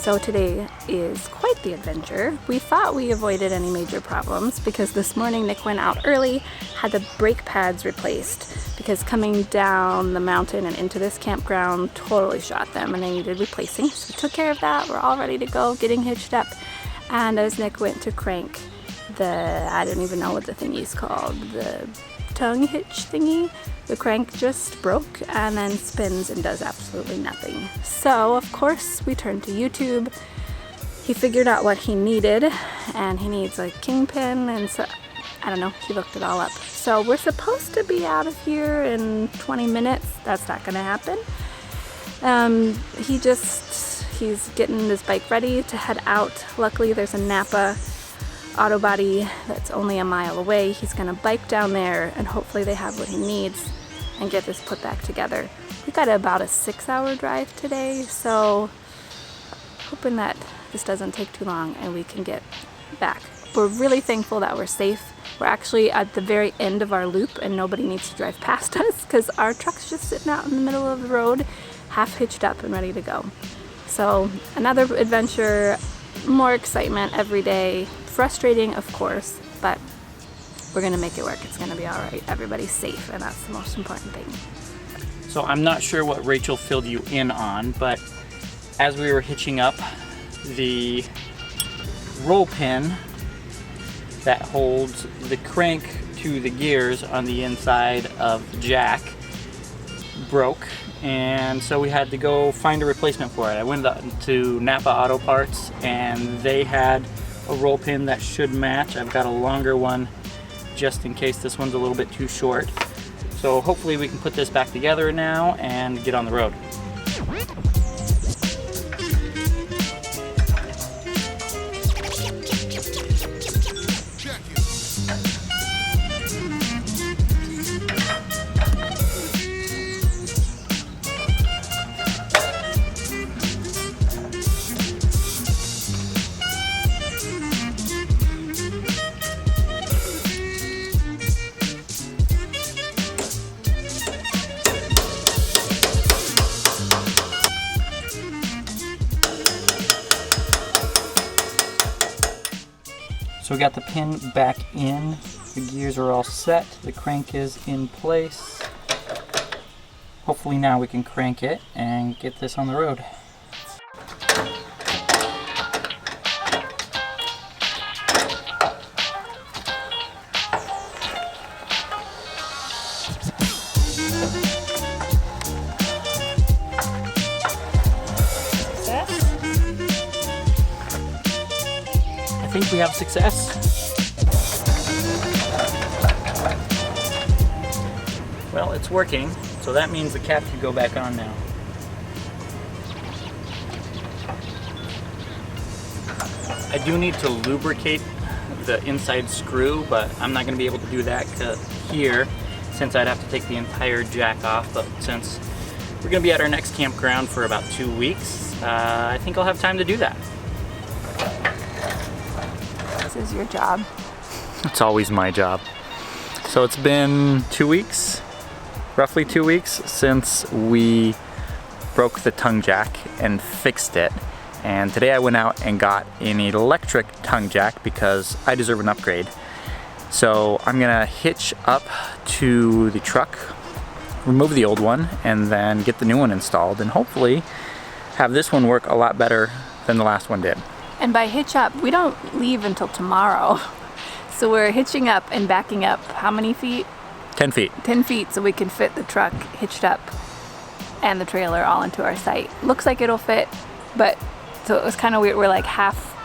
So today is quite the adventure. We thought we avoided any major problems because this morning Nick went out early, had the brake pads replaced because coming down the mountain and into this campground totally shot them and they needed replacing. So we took care of that. We're all ready to go, getting hitched up. And as Nick went to crank the, I don't even know what the thingy's called, the tongue hitch thingy, the crank just broke and then spins and does absolutely nothing. So of course we turned to YouTube. He figured out what he needed, and he needs like kingpin, and so I don't know, he looked it all up. So we're supposed to be out of here in 20 minutes. That's not gonna happen. He's getting his bike ready to head out. Luckily there's a Napa auto body that's only a mile away. He's gonna bike down there and hopefully they have what he needs and get this put back together. We got about a 6-hour drive today, so hoping that this doesn't take too long and we can get back. We're really thankful that we're safe. We're actually at the very end of our loop and nobody needs to drive past us because our truck's just sitting out in the middle of the road, half hitched up and ready to go. So another adventure, more excitement every day. Frustrating, of course, but we're gonna make it work. It's gonna be all right. Everybody's safe, and that's the most important thing. So I'm not sure what Rachel filled you in on, but as we were hitching up, the roll pin that holds the crank to the gears on the inside of the jack broke, and so we had to go find a replacement for it. I went to Napa Auto Parts and they had a roll pin that should match. I've got a longer one just in case this one's a little bit too short. So hopefully we can put this back together now and get on the road. So we got the pin back in, the gears are all set, the crank is in place. Hopefully now we can crank it and get this on the road. I think we have success. Well, it's working, so that means the cap can go back on now. I do need to lubricate the inside screw, but I'm not going to be able to do that here since I'd have to take the entire jack off. But since we're going to be at our next campground for about 2 weeks, I think I'll have time to do that. Is your job. It's always my job. So it's been 2 weeks, roughly 2 weeks, since we broke the tongue jack and fixed it. And today I went out and got an electric tongue jack because I deserve an upgrade. So I'm gonna hitch up to the truck, remove the old one, and then get the new one installed and hopefully have this one work a lot better than the last one did. And by hitch up, we don't leave until tomorrow. So we're hitching up and backing up how many feet? 10 feet. 10 feet so we can fit the truck hitched up and the trailer all into our site. Looks like it'll fit, but so it was kind of weird. We're like half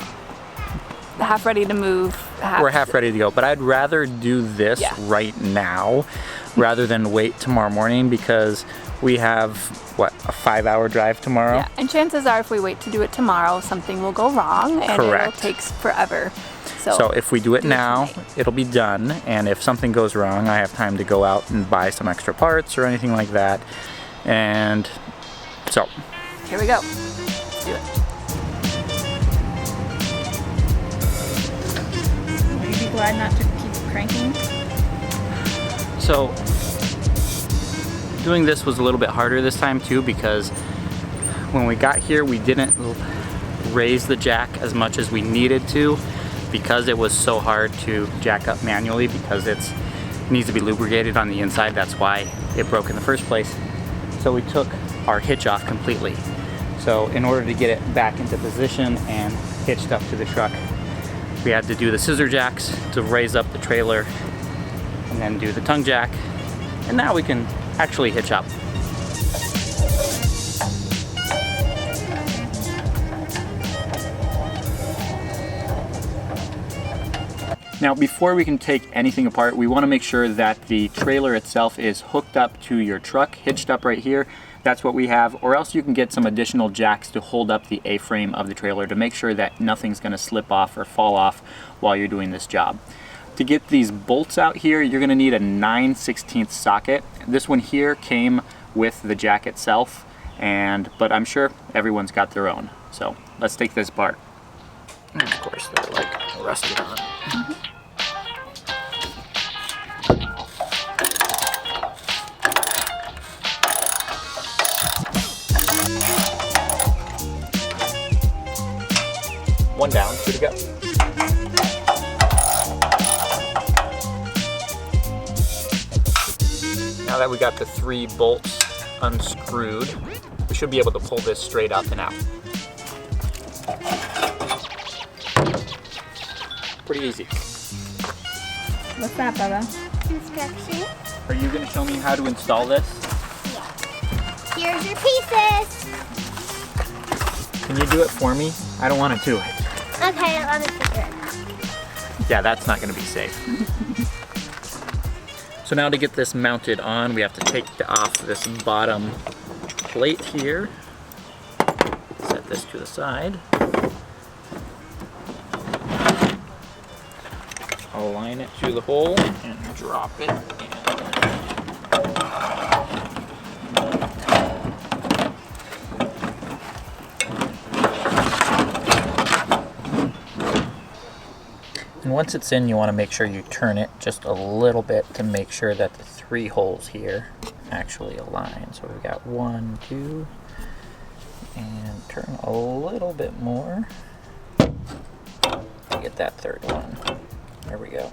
ready to move. We're half ready to go, but I'd rather do this right now rather than wait tomorrow morning because we have, what, a 5-hour drive tomorrow? Yeah, and chances are if we wait to do it tomorrow, something will go wrong and it'll take forever. So if we do it now, it'll be done, and if something goes wrong, I have time to go out and buy some extra parts or anything like that. And so. Here we go. Let's do it. Will you be glad not to keep cranking? So doing this was a little bit harder this time too because when we got here we didn't raise the jack as much as we needed to because it was so hard to jack up manually because it needs to be lubricated on the inside. That's why it broke in the first place. So we took our hitch off completely. So in order to get it back into position and hitched up to the truck, we had to do the scissor jacks to raise up the trailer and then do the tongue jack. And now we can actually hitch up. Now, before we can take anything apart, we want to make sure that the trailer itself is hooked up to your truck, hitched up right here. That's what we have, or else you can get some additional jacks to hold up the A-frame of the trailer to make sure that nothing's going to slip off or fall off while you're doing this job. To get these bolts out here, you're going to need a 9/16 socket. This one here came with the jack itself, but I'm sure everyone's got their own. So let's take this apart. And of course, they're like rusted on. One down, 2 to go. Now that we got the 3 bolts unscrewed, we should be able to pull this straight up and out. Pretty easy. What's that, Bubba? Instructions. Are you going to show me how to install this? Yeah. Here's your pieces. Can you do it for me? I don't want to do it. Okay, let me figure it out. Yeah, that's not going to be safe. So now to get this mounted on, we have to take off this bottom plate here. Set this to the side. Align it to the hole and drop it in. And once it's in, you want to make sure you turn it just a little bit to make sure that the 3 holes here actually align. So we've got 1, 2, and turn a little bit more to get that 3rd one. There we go.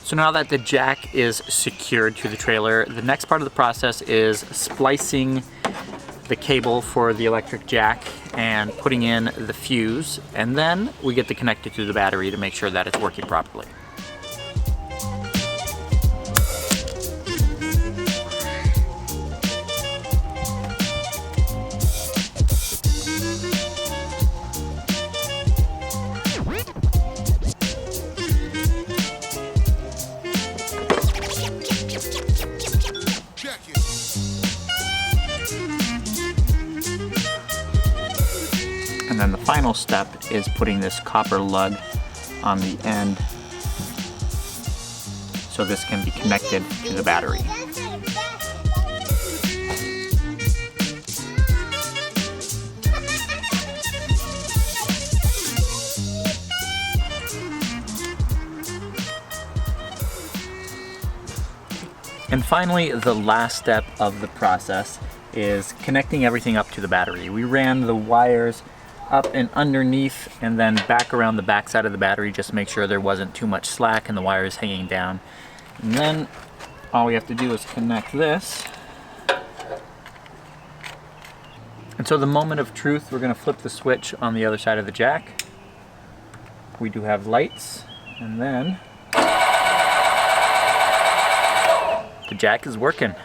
So now that the jack is secured to the trailer, the next part of the process is splicing the cable for the electric jack and putting in the fuse, and then we get to connect it to the battery to make sure that it's working properly. And then the final step is putting this copper lug on the end so this can be connected to the battery. And finally, the last step of the process is connecting everything up to the battery. We ran the wires up and underneath and then back around the back side of the battery just to make sure there wasn't too much slack and the wires hanging down. And then all we have to do is connect this. And so the moment of truth, we're going to flip the switch on the other side of the jack. We do have lights, and then the jack is working.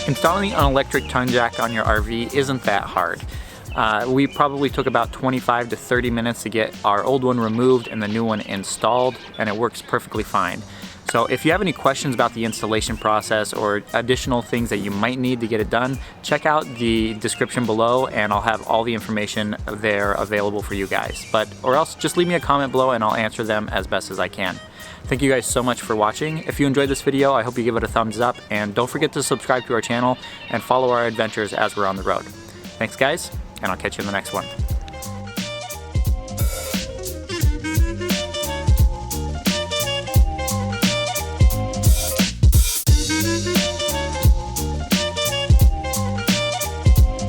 Installing an electric tongue jack on your RV isn't that hard. We probably took about 25 to 30 minutes to get our old one removed and the new one installed, and it works perfectly fine. So if you have any questions about the installation process or additional things that you might need to get it done, check out the description below and I'll have all the information there available for you guys. Or else just leave me a comment below and I'll answer them as best as I can. Thank you guys so much for watching. If you enjoyed this video, I hope you give it a thumbs up and don't forget to subscribe to our channel and follow our adventures as we're on the road. Thanks guys, and I'll catch you in the next one.